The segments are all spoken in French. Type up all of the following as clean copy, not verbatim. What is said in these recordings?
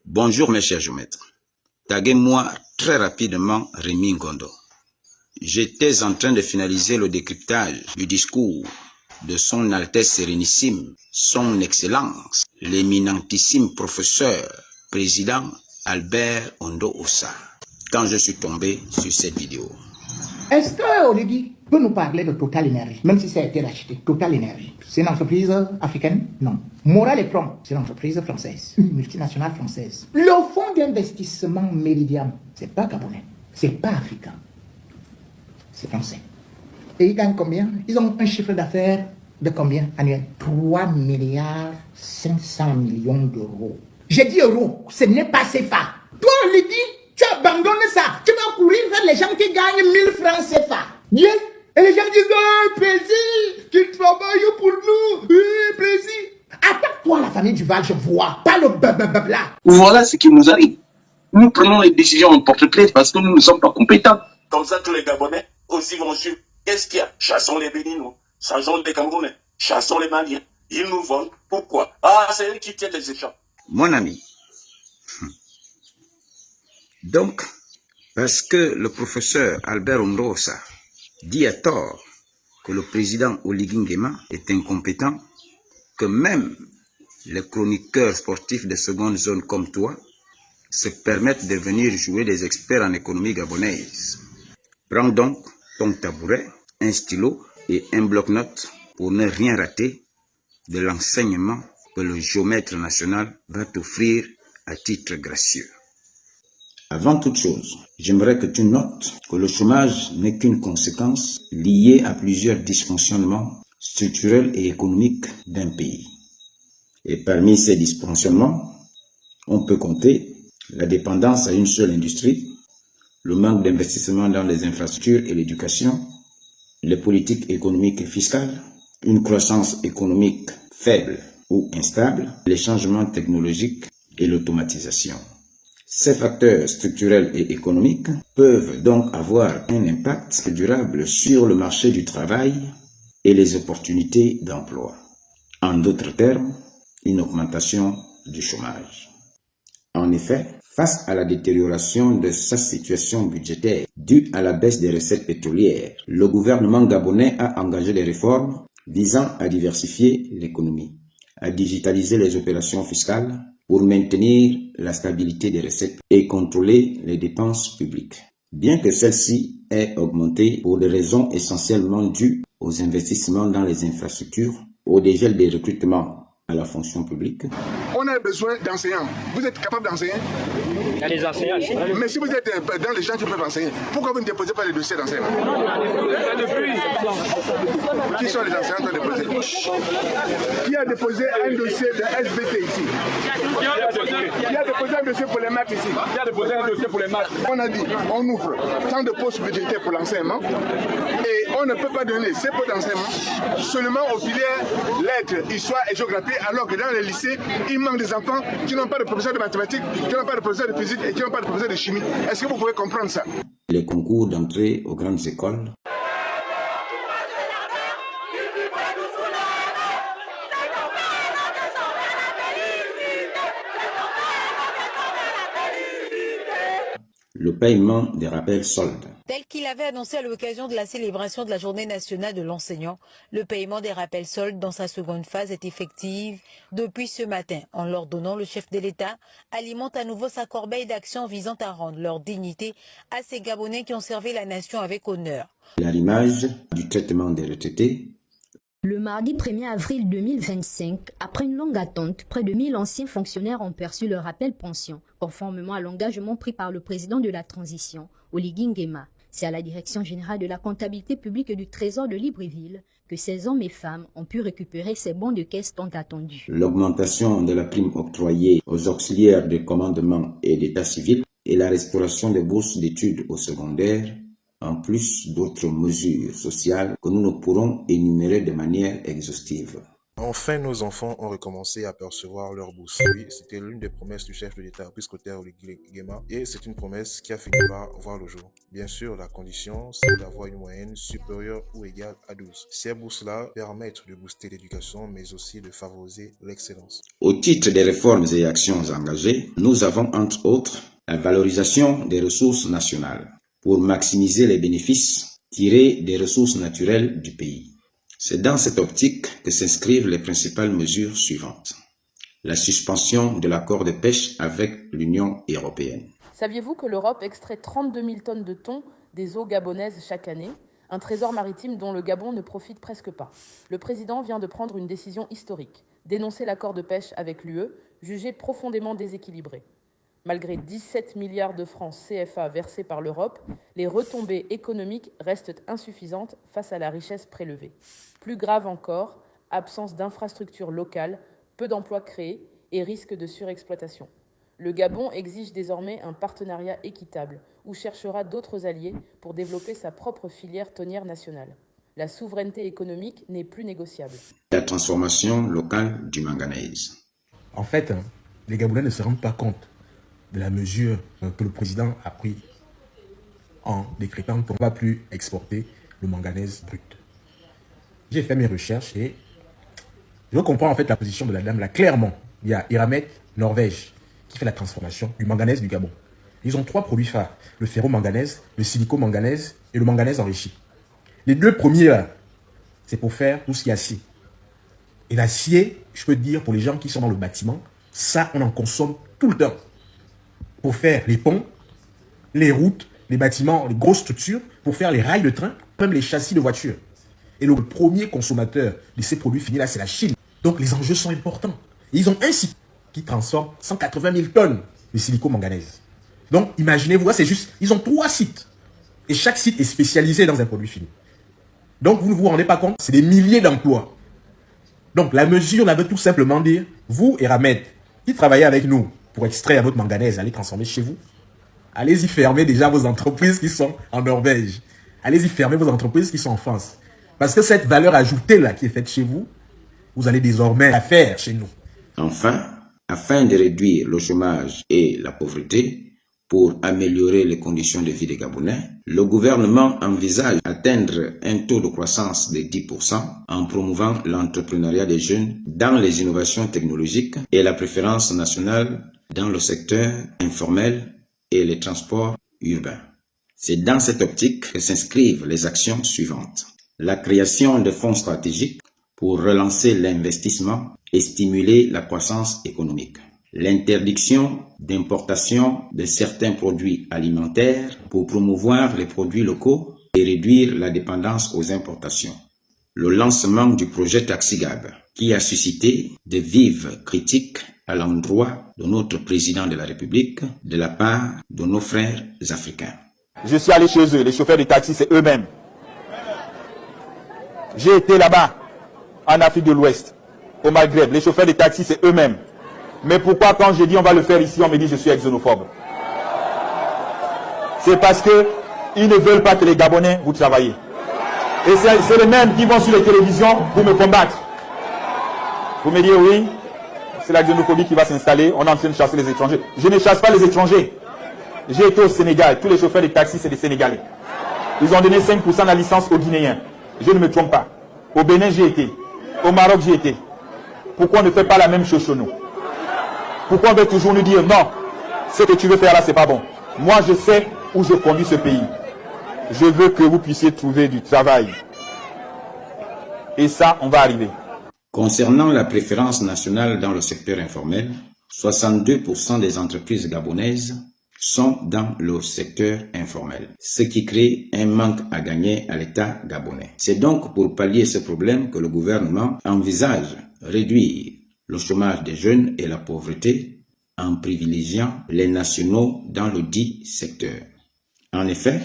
Bonjour mes chers géomètres. Taguez-moi très rapidement Rémi Ngondo. J'étais en train de finaliser le décryptage du discours de son Altesse Sérénissime, son Excellence, l'éminentissime professeur, président Albert Ondo Ossa, quand je suis tombé sur cette vidéo. Est-ce que Oligui peut nous parler de Total Energy, même si ça a été racheté? Total Energy, c'est une entreprise africaine? Non. Moral et Prom, c'est une entreprise française, une multinationale française. Le fonds d'investissement Meridiam, c'est pas gabonais, c'est pas africain, c'est français. Et ils gagnent combien? Ils ont un chiffre d'affaires de combien annuel? 3 milliards 500 millions d'euros. J'ai dit euros, ce n'est pas CFA. Toi, Oligui, tu abandonnes ça. Tu vas courir vers les gens qui gagnent 1000 francs CFA. Yes. Et les gens disent, oh, président, tu travailles pour nous. Oui, président. Attaque-toi la famille Duval, je vois. Pas le blablabla. Voilà ce qui nous arrive. Nous prenons les décisions en porte-clés parce que nous ne sommes pas compétents. Comme ça, tous les Gabonais aussi vont suivre. Qu'est-ce qu'il y a? Chassons les Béninois, chassons les Camerounais, chassons les Maliens. Ils nous volent. Pourquoi? Ah, c'est eux qui tiennent les échanges. Mon ami. Donc, parce que le professeur Albert Ondo Ossa dit à tort que le président Oligui Nguema est incompétent, que même les chroniqueurs sportifs de seconde zone comme toi se permettent de venir jouer des experts en économie gabonaise. Prends donc ton tabouret, un stylo et un bloc-notes pour ne rien rater de l'enseignement que le géomètre national va t'offrir à titre gracieux. Avant toute chose, j'aimerais que tu notes que le chômage n'est qu'une conséquence liée à plusieurs dysfonctionnements structurels et économiques d'un pays. Et parmi ces dysfonctionnements, on peut compter la dépendance à une seule industrie, le manque d'investissement dans les infrastructures et l'éducation, les politiques économiques et fiscales, une croissance économique faible ou instable, les changements technologiques et l'automatisation. Ces facteurs structurels et économiques peuvent donc avoir un impact durable sur le marché du travail et les opportunités d'emploi. En d'autres termes, une augmentation du chômage. En effet, face à la détérioration de sa situation budgétaire due à la baisse des recettes pétrolières, le gouvernement gabonais a engagé des réformes visant à diversifier l'économie, à digitaliser les opérations fiscales pour maintenir la stabilité des recettes et contrôler les dépenses publiques. Bien que celle-ci ait augmenté pour des raisons essentiellement dues aux investissements dans les infrastructures, au dégel des recrutements à la fonction publique. On a besoin d'enseignants. Vous êtes capable d'enseigner? Il y a des enseignants. Mais si vous êtes dans les gens qui peuvent enseigner, pourquoi vous ne déposez pas les dossiers d'enseignement? Qui sont les enseignants qui ont déposé? Qui a déposé un dossier de SBT ici? Qui a déposé un dossier pour les maths ici? Qui a déposé un dossier pour les maths? On a dit, on ouvre tant de postes budgétaires pour l'enseignement et on ne peut pas donner ces postes d'enseignement seulement aux filières lettres, histoire et géographie, alors que dans les lycées, il manque des enfants qui n'ont pas de professeur de mathématiques, qui n'ont pas de professeur de physique et qui n'ont pas de professeur de chimie. Est-ce que vous pouvez comprendre ça? Les concours d'entrée aux grandes écoles. Le paiement des rappels soldes. Tel qu'il avait annoncé à l'occasion de la célébration de la Journée nationale de l'enseignant, le paiement des rappels soldes dans sa seconde phase est effectif depuis ce matin. En l'ordonnant, le chef de l'État alimente à nouveau sa corbeille d'actions visant à rendre leur dignité à ces Gabonais qui ont servi la nation avec honneur. L'arrimage du traitement des retraités. Le mardi 1er avril 2025, après une longue attente, près de 1000 anciens fonctionnaires ont perçu leur rappel pension, conformément à l'engagement pris par le président de la transition, Oligui Nguema. C'est à la Direction générale de la comptabilité publique et du Trésor de Libreville que ces hommes et femmes ont pu récupérer ces bons de caisse tant attendus. L'augmentation de la prime octroyée aux auxiliaires de commandement et d'état civil et la restauration des bourses d'études au secondaire, en plus d'autres mesures sociales que nous ne pourrons énumérer de manière exhaustive. Enfin, nos enfants ont recommencé à percevoir leur bourse. Oui, c'était l'une des promesses du chef de l'État, Biscotter Oligui Nguema, et c'est une promesse qui a fini par voir le jour. Bien sûr, la condition, c'est d'avoir une moyenne supérieure ou égale à 12. Ces bourses-là permettent de booster l'éducation, mais aussi de favoriser l'excellence. Au titre des réformes et actions engagées, nous avons entre autres la valorisation des ressources nationales pour maximiser les bénéfices tirés des ressources naturelles du pays. C'est dans cette optique que s'inscrivent les principales mesures suivantes. La suspension de l'accord de pêche avec l'Union européenne. Saviez-vous que l'Europe extrait 32 000 tonnes de thon des eaux gabonaises chaque année, un trésor maritime dont le Gabon ne profite presque pas? Le président vient de prendre une décision historique, dénoncer l'accord de pêche avec l'UE, jugé profondément déséquilibré. Malgré 17 milliards de francs CFA versés par l'Europe, les retombées économiques restent insuffisantes face à la richesse prélevée. Plus grave encore, absence d'infrastructures locales, peu d'emplois créés et risque de surexploitation. Le Gabon exige désormais un partenariat équitable ou cherchera d'autres alliés pour développer sa propre filière tonnière nationale. La souveraineté économique n'est plus négociable. La transformation locale du manganèse. En fait, les Gabonais ne se rendent pas compte de la mesure que le président a pris en décrétant qu'on ne va plus exporter le manganèse brut. J'ai fait mes recherches et je comprends en fait la position de la dame là. Clairement, il y a Eramet, Norvège, qui fait la transformation du manganèse du Gabon. Ils ont 3 produits phares, le ferro-manganèse, le silico-manganèse et le manganèse enrichi. Les 2 premiers là, c'est pour faire tout ce qui est acier. Et l'acier, je peux te dire, pour les gens qui sont dans le bâtiment, ça on en consomme tout le temps. Pour faire les ponts, les routes, les bâtiments, les grosses structures, pour faire les rails de train, même les châssis de voitures. Et le premier consommateur de ces produits finis là, c'est la Chine. Donc les enjeux sont importants. Et ils ont un site qui transforme 180 000 tonnes de silico-manganèse. Donc imaginez-vous, c'est juste, ils ont 3 sites. Et chaque site est spécialisé dans un produit fini. Donc vous ne vous rendez pas compte, c'est des milliers d'emplois. Donc la mesure, là, veut tout simplement dire, vous, Eramet, qui travaillez avec nous pour extraire votre manganèse, allez transformer chez vous. Allez-y fermer déjà vos entreprises qui sont en Norvège. Allez-y fermer vos entreprises qui sont en France. Parce que cette valeur ajoutée là qui est faite chez vous, vous allez désormais la faire chez nous. Enfin, afin de réduire le chômage et la pauvreté, pour améliorer les conditions de vie des Gabonais, le gouvernement envisage d'atteindre un taux de croissance de 10% en promouvant l'entrepreneuriat des jeunes dans les innovations technologiques et la préférence nationale dans le secteur informel et les transports urbains. C'est dans cette optique que s'inscrivent les actions suivantes. La création de fonds stratégiques pour relancer l'investissement et stimuler la croissance économique. L'interdiction d'importation de certains produits alimentaires pour promouvoir les produits locaux et réduire la dépendance aux importations. Le lancement du projet Taxigab, qui a suscité de vives critiques à l'endroit de notre président de la République de la part de nos frères africains. Je suis allé chez eux, les chauffeurs de taxi, c'est eux-mêmes. J'ai été là-bas, en Afrique de l'Ouest, au Maghreb, les chauffeurs de taxi, c'est eux-mêmes. Mais pourquoi quand je dis on va le faire ici, on me dit je suis xénophobe? C'est parce que ils ne veulent pas que les Gabonais vous travaillez. Et c'est les mêmes qui vont sur les télévisions pour me combattre. Vous me dites oui, c'est la xénophobie qui va s'installer, on est en train de chasser les étrangers. Je ne chasse pas les étrangers. J'ai été au Sénégal, tous les chauffeurs de taxi c'est des Sénégalais. Ils ont donné 5% de la licence aux Guinéens. Je ne me trompe pas. Au Bénin j'ai été, au Maroc j'ai été. Pourquoi on ne fait pas la même chose chez nous? Pourquoi on veut toujours nous dire non, ce que tu veux faire là, c'est pas bon. Moi, je sais où je conduis ce pays. Je veux que vous puissiez trouver du travail. Et ça, on va arriver. Concernant la préférence nationale dans le secteur informel, 62% des entreprises gabonaises sont dans le secteur informel, ce qui crée un manque à gagner à l'État gabonais. C'est donc pour pallier ce problème que le gouvernement envisage réduire le chômage des jeunes et la pauvreté en privilégiant les nationaux dans le dit secteur. En effet,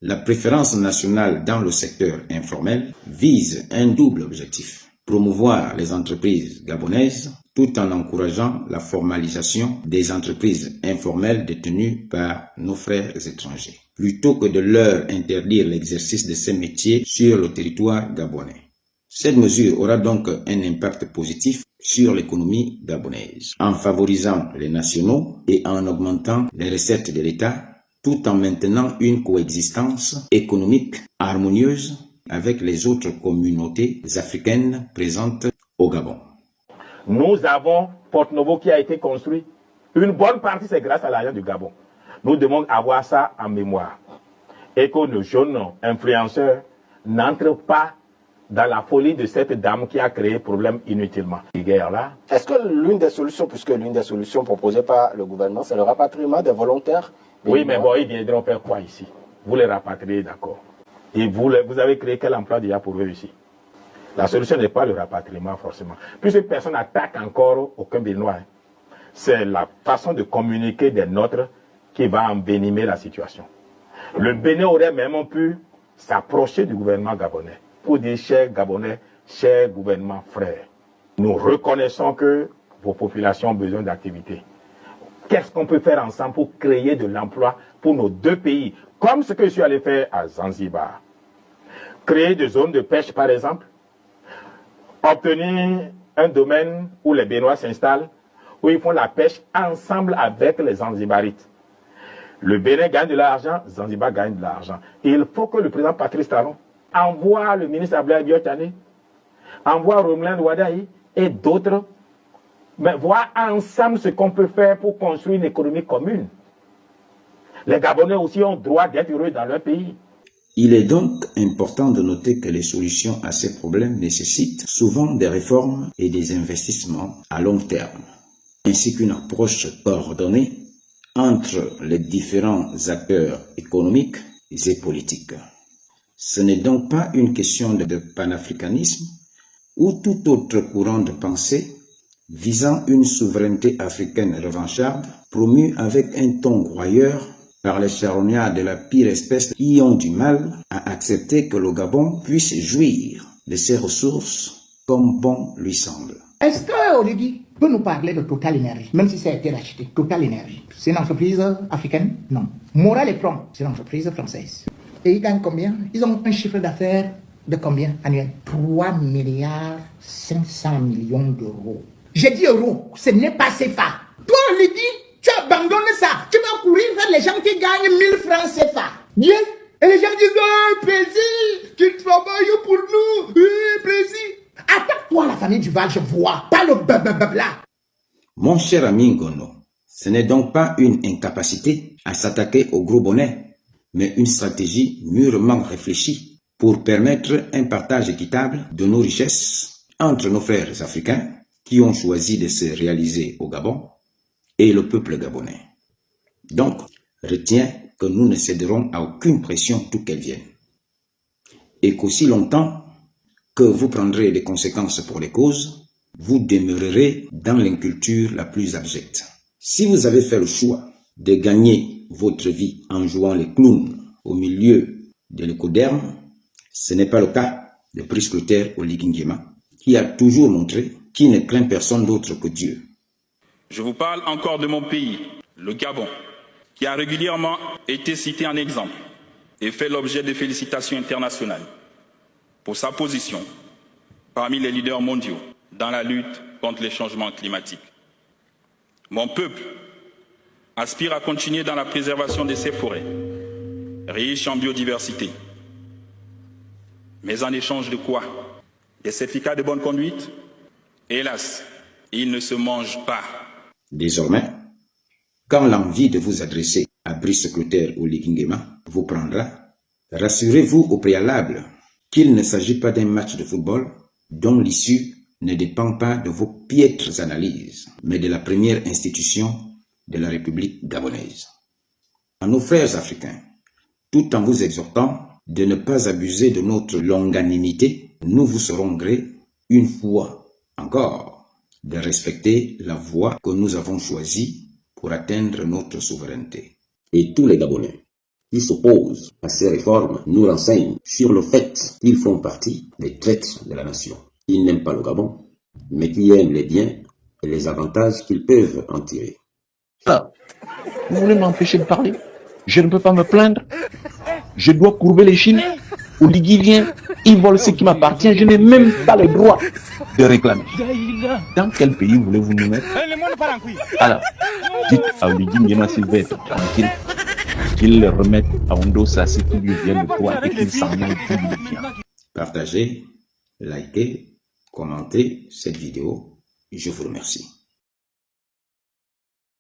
la préférence nationale dans le secteur informel vise un double objectif: promouvoir les entreprises gabonaises tout en encourageant la formalisation des entreprises informelles détenues par nos frères étrangers, plutôt que de leur interdire l'exercice de ces métiers sur le territoire gabonais. Cette mesure aura donc un impact positif sur l'économie gabonaise, en favorisant les nationaux et en augmentant les recettes de l'État, tout en maintenant une coexistence économique harmonieuse avec les autres communautés africaines présentes au Gabon. Nous avons Porto Novo qui a été construit. Une bonne partie, c'est grâce à l'argent du Gabon. Nous devons avoir ça en mémoire. Et que nos jeunes influenceurs n'entrent pas dans la folie de cette dame qui a créé problème inutilement. Est-ce que l'une des solutions, puisque l'une des solutions proposées par le gouvernement, c'est le rapatriement des volontaires? Oui, mais bon, ils viendront faire quoi ici? Vous les rapatriez, d'accord. Et vous avez créé quel emploi déjà pour eux ici? La solution n'est pas le rapatriement forcément. Puisque personne n'attaque encore aucun Béninois. C'est la façon de communiquer des nôtres qui va envenimer la situation. Le Bénin aurait même pu s'approcher du gouvernement gabonais pour dire, chers Gabonais, chers gouvernements frères, nous reconnaissons que vos populations ont besoin d'activité. Qu'est-ce qu'on peut faire ensemble pour créer de l'emploi pour nos deux pays, comme ce que je suis allé faire à Zanzibar? Créer des zones de pêche, par exemple, obtenir un domaine où les Béninois s'installent, où ils font la pêche ensemble avec les Zanzibarites. Le Bénin gagne de l'argent, Zanzibar gagne de l'argent. Il faut que le président Patrice Talon envoie le ministre Abdoulaye Biotane, envoie Romuald Wadaï et d'autres, mais voir ensemble ce qu'on peut faire pour construire une économie commune. Les Gabonais aussi ont droit d'être heureux dans leur pays. Il est donc important de noter que les solutions à ces problèmes nécessitent souvent des réformes et des investissements à long terme, ainsi qu'une approche coordonnée entre les différents acteurs économiques et politiques. Ce n'est donc pas une question de panafricanisme ou tout autre courant de pensée visant une souveraineté africaine revancharde, promue avec un ton groyeur par les charognards de la pire espèce qui ont du mal à accepter que le Gabon puisse jouir de ses ressources comme bon lui semble. Est-ce que Oligui peut nous parler de Total Energy, même si ça a été racheté? Total Energy, c'est une entreprise africaine? Non. Moral et Prom, c'est une entreprise française. Et ils gagnent combien? Ils ont un chiffre d'affaires de combien annuel? 3 milliards 500 millions d'euros. J'ai dit euros, ce n'est pas CFA. Toi, Oligui, tu abandonnes ça. Tu vas courir vers les gens qui gagnent 1000 francs CFA. Bien. Et les gens disent, oh, plaisir, tu travailles pour nous, plaisir. Attaque-toi à la famille du Val, je vois, pas le blablabla. Mon cher ami Ngono, ce n'est donc pas une incapacité à s'attaquer au gros bonnet, mais une stratégie mûrement réfléchie pour permettre un partage équitable de nos richesses entre nos frères africains qui ont choisi de se réaliser au Gabon et le peuple gabonais. Donc, retiens que nous ne céderons à aucune pression d'où qu'elle vienne. Et qu'aussi longtemps que vous prendrez les conséquences pour les causes, vous demeurerez dans l'inculture la plus abjecte. Si vous avez fait le choix de gagner votre vie en jouant les clowns au milieu de l'écoderme, ce n'est pas le cas de Brice Clotaire Oligui Nguema, qui a toujours montré qu'il ne craint personne d'autre que Dieu. Je vous parle encore de mon pays, le Gabon, qui a régulièrement été cité en exemple et fait l'objet de félicitations internationales pour sa position parmi les leaders mondiaux dans la lutte contre les changements climatiques. Mon peuple aspire à continuer dans la préservation de ses forêts, riches en biodiversité. Mais en échange de quoi? Des certificats de bonne conduite? Hélas, ils ne se mangent pas. Désormais, quand l'envie de vous adresser à Brice Clotaire Oligui Nguema vous prendra, rassurez-vous au préalable qu'il ne s'agit pas d'un match de football dont l'issue ne dépend pas de vos piètres analyses, mais de la première institution de la République gabonaise. À nos frères africains, tout en vous exhortant de ne pas abuser de notre longanimité, nous vous serons gré, une fois encore, de respecter la voie que nous avons choisie pour atteindre notre souveraineté. Et tous les Gabonais qui s'opposent à ces réformes nous renseignent sur le fait qu'ils font partie des traîtres de la nation. Ils n'aiment pas le Gabon, mais qui aiment les biens et les avantages qu'ils peuvent en tirer. Ah, vous voulez m'empêcher de parler? Je ne peux pas me plaindre. Je dois courber les chines. Oligui vient, il vole ce qui m'appartient, je n'ai même pas le droit de réclamer. Dans quel pays voulez-vous nous mettre? Alors, dites à Oligui Nguema s'il veut être tranquille, qu'il le remette à Ondosa ce qui lui vient de toi et qu'il s'en aille dignifiant. Partagez, likez, commentez cette vidéo. Je vous remercie.